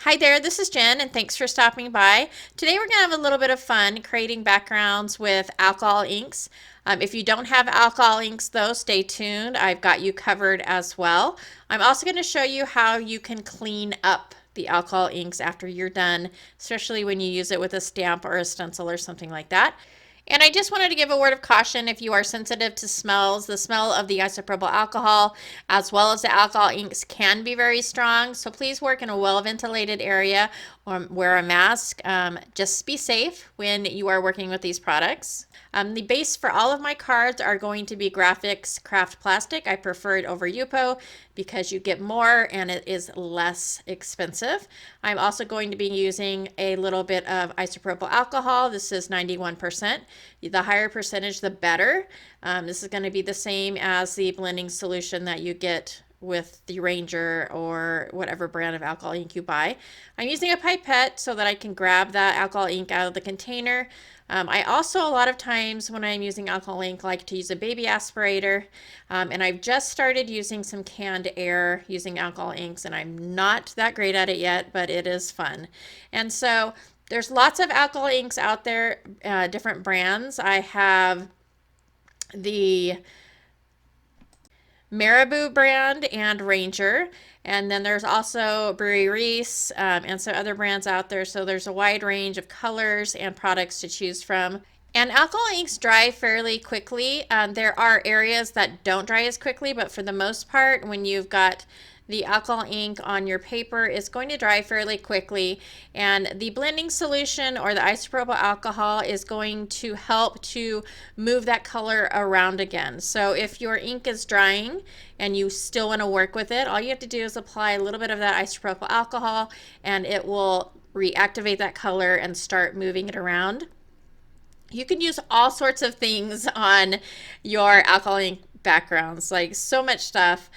Hi there, this is Jen, and thanks for stopping by. Today we're going to have a little bit of fun creating backgrounds with alcohol inks. If you don't have alcohol inks though, stay tuned. I've got you covered as well. I'm also going to show you how you can clean up the alcohol inks after you're done, especially when you use it with a stamp or a stencil or something like that. And I just wanted to give a word of caution if you are sensitive to smells. The smell of the isopropyl alcohol as well as the alcohol inks can be very strong. So please work in a well-ventilated area or wear a mask. Just be safe when you are working with these products. The base for all of my cards are going to be Grafix craft plastic. I prefer it over Yupo because you get more and it is less expensive. I'm also going to be using a little bit of isopropyl alcohol. This is 91%. The higher percentage, the better. This is going to be the same as the blending solution that you get with the Ranger or whatever brand of alcohol ink you buy. I'm using a pipette so that I can grab that alcohol ink out of the container. I also, a lot of times when I'm using alcohol ink, like to use a baby aspirator. And I've just started using some canned air using alcohol inks, and I'm not that great at it yet, but it is fun. And so there's lots of alcohol inks out there, different brands. I have the Marabu brand and Ranger, and then there's also Brewery Reese and some other brands out there. So there's a wide range of colors and products to choose from. And alcohol inks dry fairly quickly. There are areas that don't dry as quickly, but for the most part, when you've got the alcohol ink on your paper, is going to dry fairly quickly, and the blending solution or the isopropyl alcohol is going to help to move that color around again. So if your ink is drying and you still want to work with it, all you have to do is apply a little bit of that isopropyl alcohol and it will reactivate that color and start moving it around. You can use all sorts of things on your alcohol ink backgrounds, like so much stuff.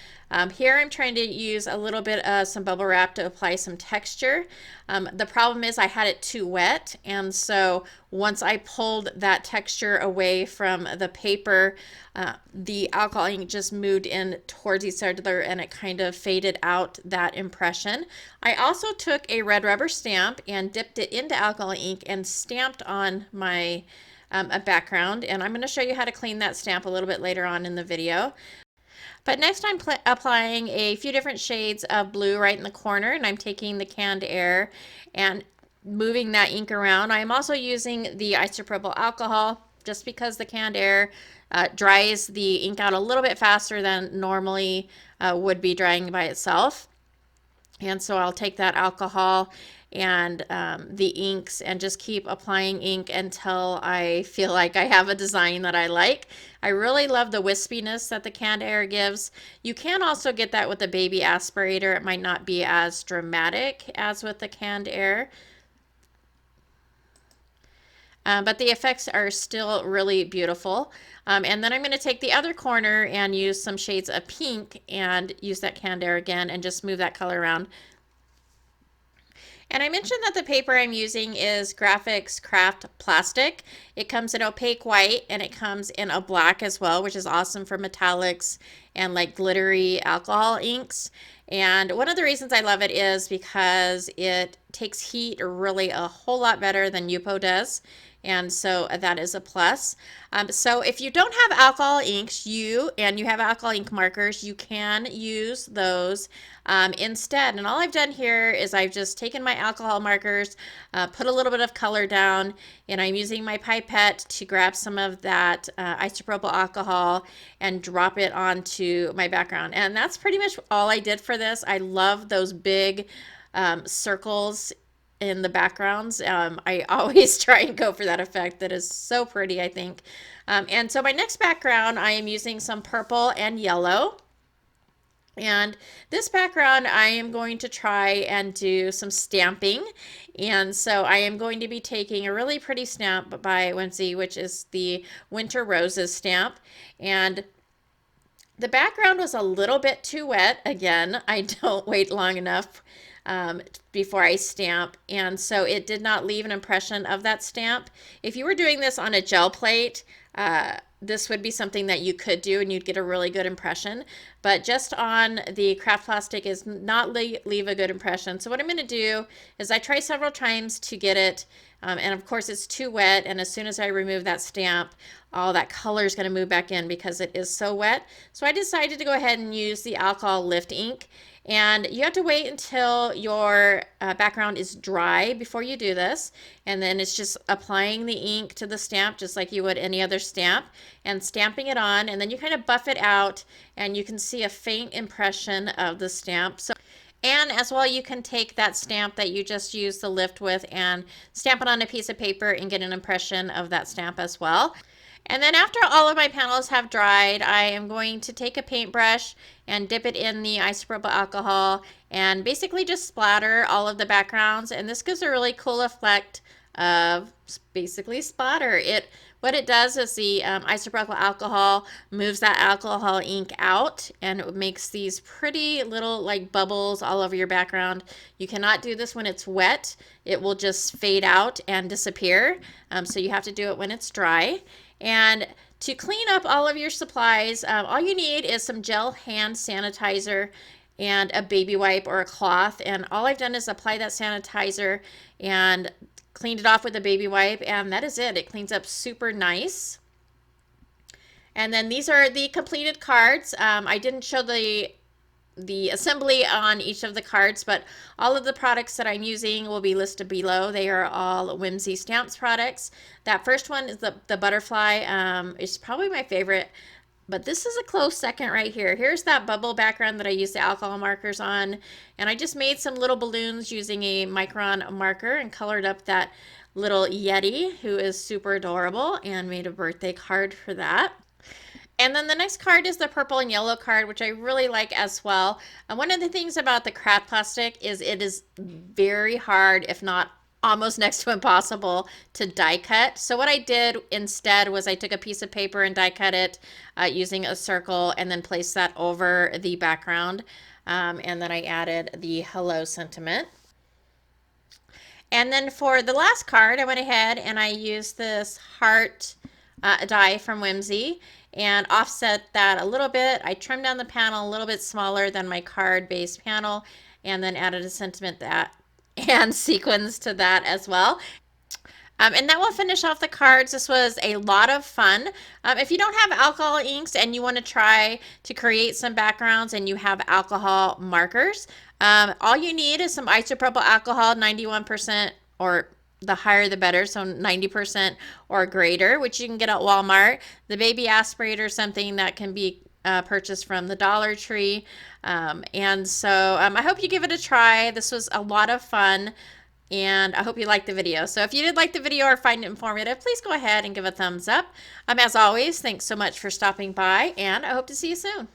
Here I'm trying to use a little bit of some bubble wrap to apply some texture. The problem is I had it too wet, and so once I pulled that texture away from the paper, the alcohol ink just moved in towards each other and it kind of faded out that impression. I also took a red rubber stamp and dipped it into alcohol ink and stamped on my a background, and I'm going to show you how to clean that stamp a little bit later on in the video. But next I'm applying a few different shades of blue right in the corner, and I'm taking the canned air and moving that ink around. I'm also using the isopropyl alcohol just because the canned air dries the ink out a little bit faster than normally would be drying by itself. And so I'll take that alcohol and the inks and just keep applying ink until I feel like I have a design that I like. I really love the wispiness that the canned air gives. You can also get that with the baby aspirator. It might not be as dramatic as with the canned air. But the effects are still really beautiful. And then I'm going to take the other corner and use some shades of pink and use that canned air again and just move that color around. And I mentioned that the paper I'm using is Grafix craft plastic. It comes in opaque white and it comes in a black as well, which is awesome for metallics and like glittery alcohol inks. And one of the reasons I love it is because it takes heat really a whole lot better than Yupo does. And so that is a plus. So if you don't have alcohol inks, you have alcohol ink markers, you can use those instead. And all I've done here is I've just taken my alcohol markers, put a little bit of color down, and I'm using my pipette to grab some of that isopropyl alcohol and drop it onto my background. And that's pretty much all I did for this. I love those big circles in the backgrounds. I always try and go for that effect. That is so pretty, I think. And so my next background, I am using some purple and yellow. And this background, I am going to try and do some stamping. And so I am going to be taking a really pretty stamp by Whimsy, which is the Winter Roses stamp. And the background was a little bit too wet. Again, I don't wait long enough before I stamp, and so it did not leave an impression of that stamp. If you were doing this on a gel plate, this would be something that you could do and you'd get a really good impression. but just on the craft plastic is not leave a good impression. So what I'm going to do is I try several times to get it, and of course it's too wet, and as soon as I remove that stamp, all that color is going to move back in because it is so wet. So I decided to go ahead and use the alcohol lift ink. And you have to wait until your background is dry before you do this. And then it's just applying the ink to the stamp just like you would any other stamp and stamping it on. And then you kind of buff it out and you can see a faint impression of the stamp. And as well, you can take that stamp that you just used the lift with and stamp it on a piece of paper and get an impression of that stamp as well. And then after all of my panels have dried, I am going to take a paintbrush and dip it in the isopropyl alcohol and basically just splatter all of the backgrounds. And this gives a really cool effect of basically splatter. What it does is the isopropyl alcohol moves that alcohol ink out, and it makes these pretty little like bubbles all over your background. You cannot do this when it's wet. It will just fade out and disappear. So you have to do it when it's dry. And to clean up all of your supplies, all you need is some gel hand sanitizer and a baby wipe or a cloth. And all I've done is apply that sanitizer and cleaned it off with a baby wipe, and that is it. It cleans up super nice. And then these are the completed cards. I didn't show the assembly on each of the cards, but all of the products that I'm using will be listed below. They are all Whimsy Stamps products. That first one is the butterfly. It's probably my favorite, but this is a close second right here. Here's that bubble background that I used the alcohol markers on, and I just made some little balloons using a micron marker and colored up that little Yeti, who is super adorable, and made a birthday card for that. And then the next card is the purple and yellow card, which I really like as well. And one of the things about the craft plastic is it is very hard, if not almost next to impossible, to die cut. So what I did instead was I took a piece of paper and die cut it using a circle and then placed that over the background. And then I added the hello sentiment. And then for the last card, I went ahead and I used this heart die from Whimsy and offset that a little bit. I trimmed down the panel a little bit smaller than my card base panel and then added a sentiment and sequins to that as well. And that will finish off the cards. This was a lot of fun. If you don't have alcohol inks and you want to try to create some backgrounds and you have alcohol markers, all you need is some isopropyl alcohol, 91%, or the higher the better, so 90% or greater, which you can get at Walmart. The baby aspirator is something that can be purchased from the Dollar Tree. And so I hope you give it a try. This was a lot of fun, and I hope you liked the video. So if you did like the video or find it informative, please go ahead and give a thumbs up. As always, thanks so much for stopping by, and I hope to see you soon.